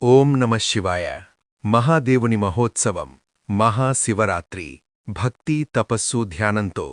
ఓం నమః శివాయ. మహాదేవుని మహోత్సవం, మహాశివరాత్రి. భక్తి, తపస్సు, ధ్యానంతో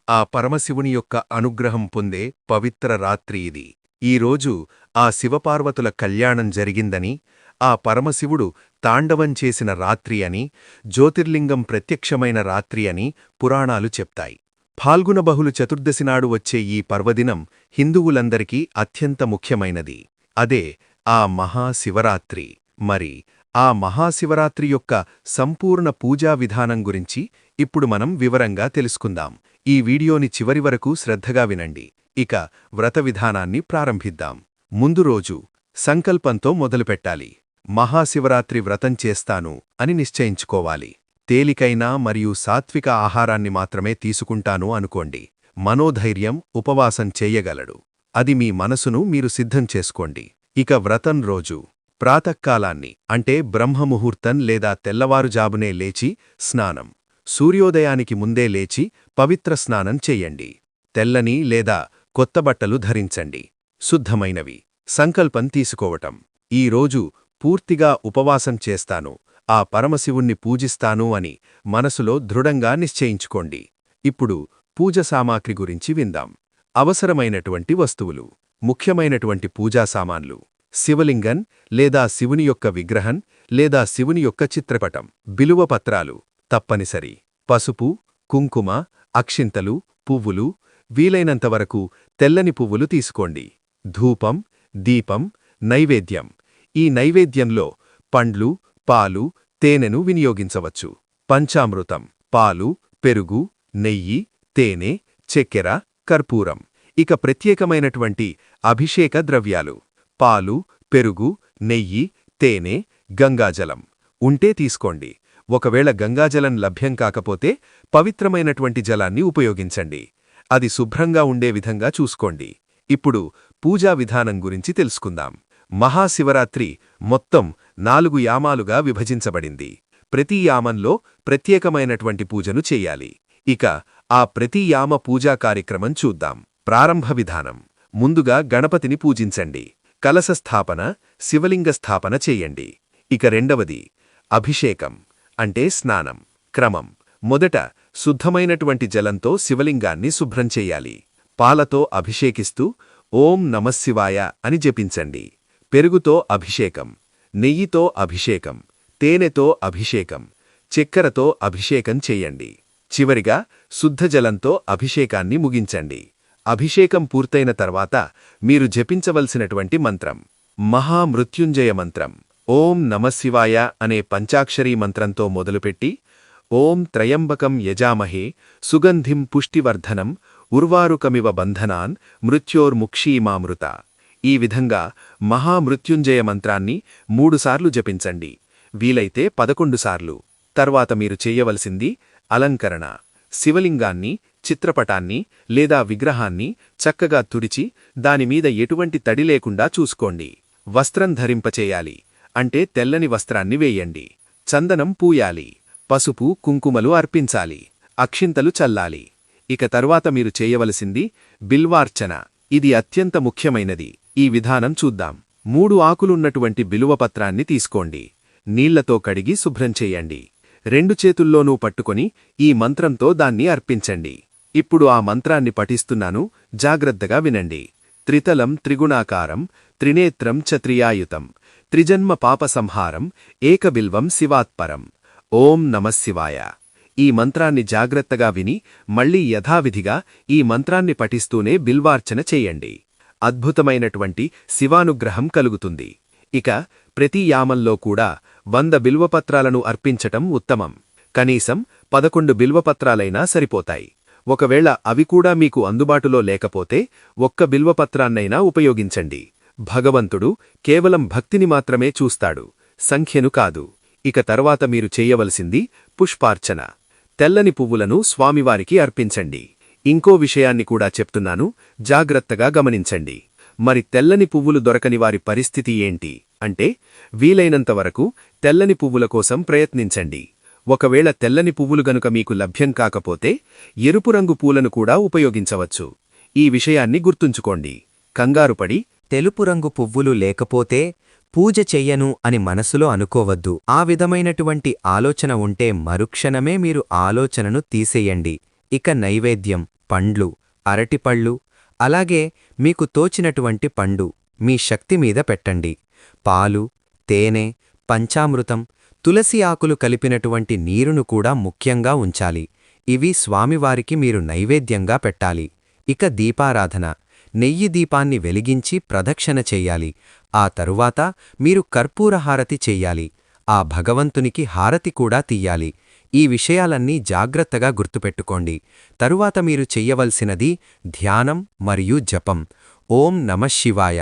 ఆ పరమశివుని యొక్క అనుగ్రహం పొందే పవిత్ర రాత్రి ఇది. ఈరోజు ఆ శివపార్వతుల కళ్యాణం జరిగిందని, ఆ పరమశివుడు తాండవం చేసిన రాత్రి అని, జ్యోతిర్లింగం ప్రత్యక్షమైన రాత్రి అని పురాణాలు చెప్తాయి. ఫాల్గుణ బహుళ చతుర్దశినాడు వచ్చే ఈ పర్వదినం హిందువులందరికీ అత్యంత ముఖ్యమైనది. అదే ఆ మహాశివరాత్రి. మరి ఆ మహాశివరాత్రి యొక్క సంపూర్ణ పూజా విధానం గురించి ఇప్పుడు మనం వివరంగా తెలుసుకుందాం. ఈ వీడియోని చివరి వరకు శ్రద్ధగా వినండి. ఇక వ్రత విధానాన్ని ప్రారంభిద్దాం. ముందు రోజు సంకల్పంతో మొదలుపెట్టాలి. మహాశివరాత్రి వ్రతం చేస్తాను అని నిశ్చయించుకోవాలి. తేలికైన మరియు సాత్విక ఆహారాన్ని మాత్రమే తీసుకుంటాను అనుకోండి. మనోధైర్యం ఉపవాసం చెయ్యగలడు. అది మీ మనసును మీరు సిద్ధం చేసుకోండి. ఇక వ్రతం రోజు ప్రాతఃకాలాన్ని అంటే బ్రహ్మముహూర్తం లేదా తెల్లవారుజామునే లేచి స్నానం. సూర్యోదయానికి ముందే లేచి పవిత్ర స్నానం చెయ్యండి. తెల్లని లేదా కొత్త బట్టలు ధరించండి. శుద్ధమైనవి. సంకల్పం తీసుకోవటం. ఈ రోజు పూర్తిగా ఉపవాసం చేస్తాను, ఆ పరమశివుణ్ణి పూజిస్తాను అని మనసులో దృఢంగా నిశ్చయించుకోండి. ఇప్పుడు పూజ సామాగ్రి గురించి విందాం. అవసరమైనటువంటి వస్తువులు. ముఖ్యమైనటువంటి పూజా సామాన్లు: శివలింగం లేదా శివుని యొక్క విగ్రహం లేదా శివుని యొక్క చిత్రపటం. బిలువపత్రాలు తప్పనిసరి. పసుపు, కుంకుమ, అక్షింతలు, పువ్వులు. వీలైనంతవరకు తెల్లని పువ్వులు తీసుకోండి. ధూపం, దీపం, నైవేద్యం. ఈ నైవేద్యంలో పండ్లు, పాలు, తేనెను వినియోగించవచ్చు. పంచామృతం: పాలు, పెరుగు, నెయ్యి, తేనె, చక్కెర, కర్పూరం. ఇక ప్రత్యేకమైనటువంటి అభిషేక ద్రవ్యాలు: పాలు, పెరుగు, నెయ్యి, తేనె, గంగాజలం. ఉంటే తీసుకోండి. ఒకవేళ గంగాజలం లభ్యం కాకపోతే పవిత్రమైనటువంటి జలాన్ని ఉపయోగించండి. అది శుభ్రంగా ఉండే విధంగా చూసుకోండి. ఇప్పుడు పూజా విధానం గురించి తెలుసుకుందాం. మహాశివరాత్రి మొత్తం 4 యామాలుగా విభజించబడింది. ప్రతి యామంలో ప్రత్యేకమైనటువంటి పూజను చెయ్యాలి. ఇక ఆ ప్రతి యామ పూజా కార్యక్రమం చూద్దాం. ప్రారంభ విధానం: ముందుగా గణపతిని పూజించండి. కలశ స్థాపన, శివలింగ స్థాపన చెయ్యండి. ఇక రెండవది అభిషేకం అంటే స్నానం. క్రమం: మొదట శుద్ధమైనటువంటి జలంతో శివలింగాన్ని శుభ్రం చెయ్యాలి. పాలతో అభిషేకిస్తూ ఓం నమఃశివాయ అని జపించండి. పెరుగుతో అభిషేకం, నెయ్యితో అభిషేకం, తేనెతో అభిషేకం, చక్కెరతో అభిషేకం చెయ్యండి. చివరిగా శుద్ధజలంతో అభిషేకాన్ని ముగించండి. అభిషేకం పూర్తయిన తర్వాత మీరు జపించవలసినటువంటి మంత్రం మహామృత్యుంజయ మంత్రం. ఓం నమఃశివాయ అనే పంచాక్షరీ మంత్రంతో మొదలుపెట్టి ఓం త్రయంబకం యజామహే సుగంధిం పుష్టివర్ధనం ఉర్వారుకమివ బంధనాన్ మృత్యోర్ముక్షీమామృత. ఈ విధంగా మహామృత్యుంజయ మంత్రాన్ని 3 సార్లు జపించండి. వీలైతే 11 సార్లు. తర్వాత మీరు చెయ్యవలసింది అలంకరణ. శివలింగాన్ని, చిత్రపటాన్ని లేదా విగ్రహాన్ని చక్కగా తుడిచి దానిమీద ఎటువంటి తడి లేకుండా చూసుకోండి. వస్త్రం ధరింపచేయాలి. అంటే తెల్లని వస్త్రాన్ని వేయండి. చందనం పూయాలి. పసుపు, కుంకుమలు అర్పించాలి. అక్షింతలు చల్లాలి. ఇక తర్వాత మీరు చేయవలసింది బిల్వార్చన. ఇది అత్యంత ముఖ్యమైనది. ఈ విధానం చూద్దాం. 3 ఆకులున్నటువంటి బిలువపత్రాన్ని తీసుకోండి. నీళ్లతో కడిగి శుభ్రం చెయ్యండి. 2 చేతుల్లోనూ పట్టుకొని ఈ మంత్రంతో దాన్ని అర్పించండి. ఇప్పుడు ఆ మంత్రాన్ని పఠిస్తున్నాను, జాగ్రత్తగా వినండి. త్రితలం త్రిగుణాకారం త్రినేత్రం చ త్రిజన్మ పాపసంహారం ఏకబిల్వం శివాత్పరం. ఓం నమఃశివాయ. ఈ మంత్రాన్ని జాగ్రత్తగా విని మళ్లీ యథావిధిగా ఈ మంత్రాన్ని పఠిస్తూనే బిల్వార్చన చెయ్యండి. అద్భుతమైనటువంటి శివానుగ్రహం కలుగుతుంది. ఇక ప్రతి యామంలో కూడా 100 బిల్వపత్రాలను అర్పించటం ఉత్తమం. కనీసం 11 బిల్వపత్రాలైనా సరిపోతాయి. ఒకవేళ అవి కూడా మీకు అందుబాటులో లేకపోతే 1 బిల్వపత్రాన్నైనా ఉపయోగించండి. భగవంతుడు కేవలం భక్తిని మాత్రమే చూస్తాడు, సంఖ్యను కాదు. ఇక తర్వాత మీరు చెయ్యవలసింది పుష్పార్చన. తెల్లని పువ్వులను స్వామివారికి అర్పించండి. ఇంకో విషయాన్ని కూడా చెప్తున్నాను, జాగ్రత్తగా గమనించండి. మరి తెల్లని పువ్వులు దొరకని వారి పరిస్థితి ఏంటి అంటే, వీలైనంతవరకు తెల్లని పువ్వుల కోసం ప్రయత్నించండి. ఒకవేళ తెల్లని పువ్వులు గనుక మీకు లభ్యం కాకపోతే ఎరుపు రంగు పూలను కూడా ఉపయోగించవచ్చు. ఈ విషయాన్ని గుర్తుంచుకోండి. కంగారుపడి తెలుపు రంగు పువ్వులు లేకపోతే పూజ చెయ్యను అని మనసులో అనుకోవద్దు. ఆ విధమైనటువంటి ఆలోచన ఉంటే మరుక్షణమే మీరు ఆలోచనను తీసేయండి. ఇక నైవేద్యం, పండ్లు, అరటిపళ్ళు, అలాగే మీకు తోచినటువంటి పండు మీ శక్తి మీద పెట్టండి. పాలు, తేనె, పంచామృతం, తులసి ఆకులు కలిపినటువంటి నీరును కూడా ముఖ్యంగా ఉంచాలి. ఇవి స్వామివారికి మీరు నైవేద్యంగా పెట్టాలి. ఇక దీపారాధన, నెయ్యి దీపాన్ని వెలిగించి ప్రదక్షిణ చెయ్యాలి. ఆ తరువాత మీరు కర్పూరహారతి చెయ్యాలి. ఆ భగవంతునికి హారతి కూడా తీయాలి. ఈ విషయాలన్నీ జాగ్రత్తగా గుర్తుపెట్టుకోండి. తరువాత మీరు చెయ్యవలసినది ధ్యానం మరియు జపం. ఓం నమఃశివాయ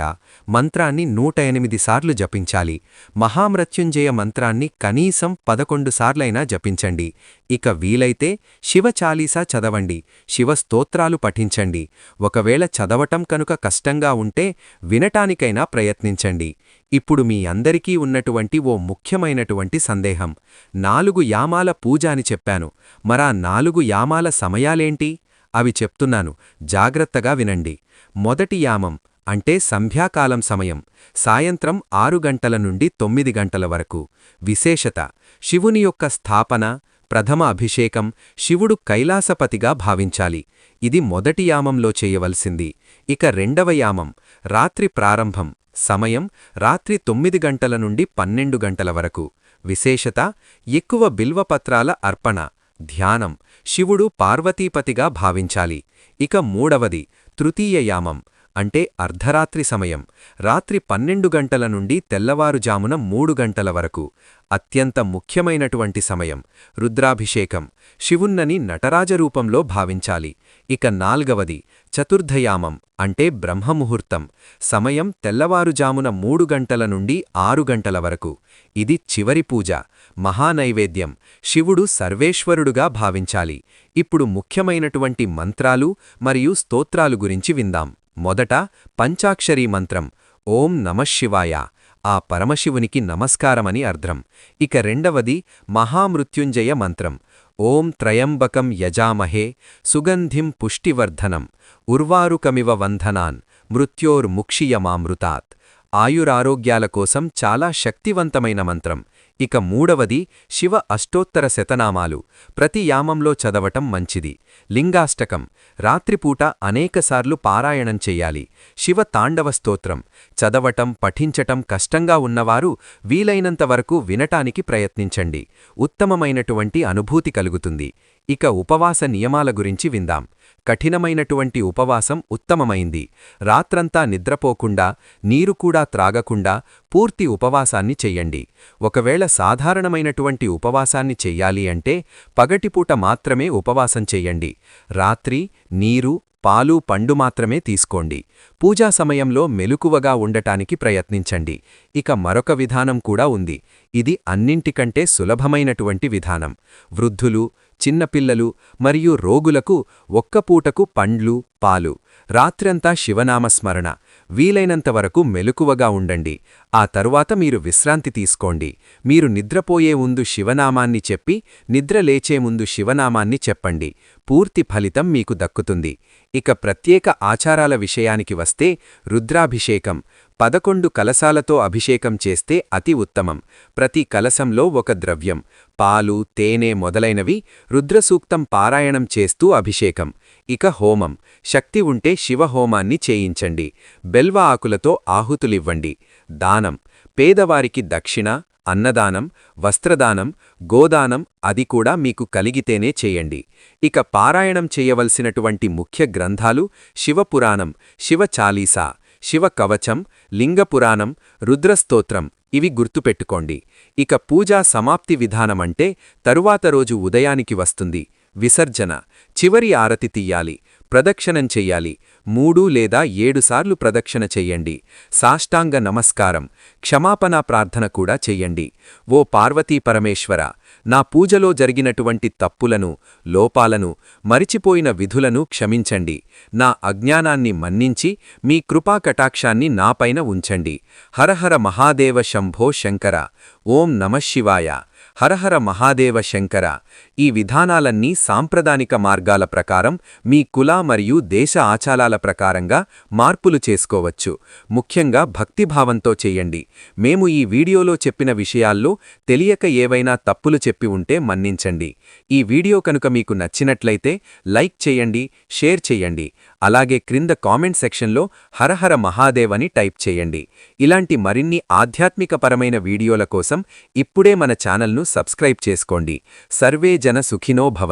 మంత్రాన్ని 108 సార్లు జపించాలి. మహామృత్యుంజయ మంత్రాన్ని కనీసం 11 సార్లైనా జపించండి. ఇక వీలైతే శివచాలీసా చదవండి, శివస్తోత్రాలు పఠించండి. ఒకవేళ చదవటం కనుక కష్టంగా ఉంటే వినటానికైనా ప్రయత్నించండి. ఇప్పుడు మీ అందరికీ ఉన్నటువంటి ఓ ముఖ్యమైనటువంటి సందేహం. 4 యామాల పూజ అని చెప్పాను, మరా 4 యామాల సమయాలేంటి? అవి చెప్తున్నాను, జాగ్రత్తగా వినండి. మొదటి యామం అంటే సంధ్యాకాలం సమయం, సాయంత్రం 6 గంటల నుండి 9 గంటల వరకు. విశేషత: శివుని యొక్క స్థాపన, ప్రథమ అభిషేకం, శివుడు కైలాసపతిగా భావించాలి. ఇది మొదటి యామంలో చేయవలసింది. ఇక రెండవ యామం రాత్రి ప్రారంభం, సమయం రాత్రి 9 గంటల నుండి 12 గంటల వరకు. విశేషత: ఎక్కువ బిల్వపత్రాల అర్పణ, ధ్యానం, శివుడు పార్వతీపతిగా భావించాలి. ఇక మూడవది తృతీయ యామం అంటే అర్ధరాత్రి సమయం, రాత్రి 12 గంటల నుండి తెల్లవారుజామున 3 గంటల వరకు. అత్యంత ముఖ్యమైనటువంటి సమయం రుద్రాభిషేకం, శివున్నని నటరాజరూపంలో భావించాలి. ఇక నాల్గవది చతుర్థయామం అంటే బ్రహ్మముహూర్తం, సమయం తెల్లవారుజామున 3 గంటల నుండి 6 గంటల వరకు. ఇది చివరి పూజ, మహానైవేద్యం, శివుడు సర్వేశ్వరుడుగా భావించాలి. ఇప్పుడు ముఖ్యమైనటువంటి మంత్రాలు మరియు స్తోత్రాలు గురించి విందాం. మొదట పంచాక్షరీ మంత్రం ఓం నమఃశివాయ, ఆ పరమశివునికి నమస్కారమని అర్థం. ఇక రెండవది మహామృత్యుంజయ మంత్రం ఓం త్రయంబకం యజామహే సుగంధిం పుష్టివర్ధనం ఉర్వారుకమివ వంధనాన్ మృత్యోర్ముక్షియమామృతాత్. ఆయురారోగ్యాల కోసం చాలా శక్తివంతమైన మంత్రం. ఇక మూడవది శివ అష్టోత్తర శతనామాలు, ప్రతి యామంలో చదవటం మంచిది. లింగాష్టకం, రాత్రిపూట అనేకసార్లు పారాయణం చెయ్యాలి. శివ తాండవ స్తోత్రం చదవటం, పఠించటం కష్టంగా ఉన్నవారు వీలైనంతవరకు వినటానికి ప్రయత్నించండి. ఉత్తమమైనటువంటి అనుభూతి కలుగుతుంది. ఇక ఉపవాస నియమాల గురించి విందాం. కఠినమైనటువంటి ఉపవాసం ఉత్తమమైంది. రాత్రంతా నిద్రపోకుండా, నీరు కూడా త్రాగకుండా పూర్తి ఉపవాసాన్ని చెయ్యండి. ఒకవేళ సాధారణమైనటువంటి ఉపవాసాన్ని చెయ్యాలి అంటే పగటిపూట మాత్రమే ఉపవాసం చెయ్యండి. రాత్రి నీరు, పాలు, పండు మాత్రమే తీసుకోండి. పూజా సమయంలో మెలకువగా ఉండటానికి ప్రయత్నించండి. ఇక మరొక విధానం కూడా ఉంది. ఇది అన్నింటికంటే సులభమైనటువంటి విధానం. వృద్ధులు, చిన్నపిల్లలు మరియు రోగులకు ఒక్కపూటకు పండ్లు, పాలు, రాత్రంతా శివనామస్మరణ, వీలైనంతవరకు మెలకువగా ఉండండి. ఆ తరువాత మీరు విశ్రాంతి తీసుకోండి. మీరు నిద్రపోయే ముందు శివనామాన్ని చెప్పి, నిద్ర లేచే ముందు శివనామాన్ని చెప్పండి. పూర్తి ఫలితం మీకు దక్కుతుంది. ఇక ప్రత్యేక ఆచారాల విషయానికి వస్తే రుద్రాభిషేకం 11 కలశాలతో అభిషేకం చేస్తే అతి ఉత్తమం. ప్రతి కలశంలో ఒక ద్రవ్యం, పాలు, తేనె మొదలైనవి, రుద్రసూక్తం పారాయణం చేస్తూ అభిషేకం. ఇక హోమం, శక్తి ఉంటే శివహోమాన్ని చేయించండి. బెల్వ ఆకులతో ఆహుతులివ్వండి. దానం, పేదవారికి దక్షిణ, అన్నదానం, వస్త్రదానం, గోదానం, అది కూడా మీకు కలిగితేనే చేయండి. ఇక పారాయణం చేయవలసినటువంటి ముఖ్య గ్రంథాలు శివపురాణం, శివచాలీసా, శివకవచం, లింగపురాణం, రుద్రస్తోత్రం, ఇవి గుర్తుపెట్టుకోండి. ఇక పూజా సమాప్తి విధానమంటే తరువాత రోజు ఉదయానికి వస్తుంది. విసర్జన, చివరి ఆరతి తీయాలి, ప్రదక్షిణం చెయ్యాలి. 3 లేదా 7 సార్లు ప్రదక్షిణ చెయ్యండి. సాష్టాంగ నమస్కారం, క్షమాపణా ప్రార్థన కూడా చెయ్యండి. ఓ పార్వతీ పరమేశ్వర, నా పూజలో జరిగినటువంటి తప్పులను, లోపాలను, మరిచిపోయిన విధులను క్షమించండి. నా అజ్ఞానాన్ని మన్నించి మీ కృపాకటాక్షాన్ని నాపైన ఉంచండి. హరహర మహాదేవ శంభో శంకర. ఓం నమఃశివాయ. హరహర మహాదేవ శంకర. ఈ విధానాలన్నీ సాంప్రదానిక మార్గాల ప్రకారం మీ కుల మరియు దేశ ఆచారాల ప్రకారంగా మార్పులు చేసుకోవచ్చు. ముఖ్యంగా భక్తిభావంతో చేయండి. మేము ఈ వీడియోలో చెప్పిన విషయాల్లో తెలియక ఏవైనా తప్పులు చెప్పి ఉంటే మన్నించండి. ఈ వీడియో కనుక మీకు నచ్చినట్లయితే లైక్ చేయండి, షేర్ చేయండి. అలాగే క్రింద కామెంట్ సెక్షన్లో హరహర మహాదేవ్ అని టైప్ చేయండి. ఇలాంటి మరిన్ని ఆధ్యాత్మికపరమైన వీడియోల కోసం ఇప్పుడే మన ఛానల్ను సబ్స్క్రైబ్ చేసుకోండి. సర్వే జన సుఖినో భవంతు.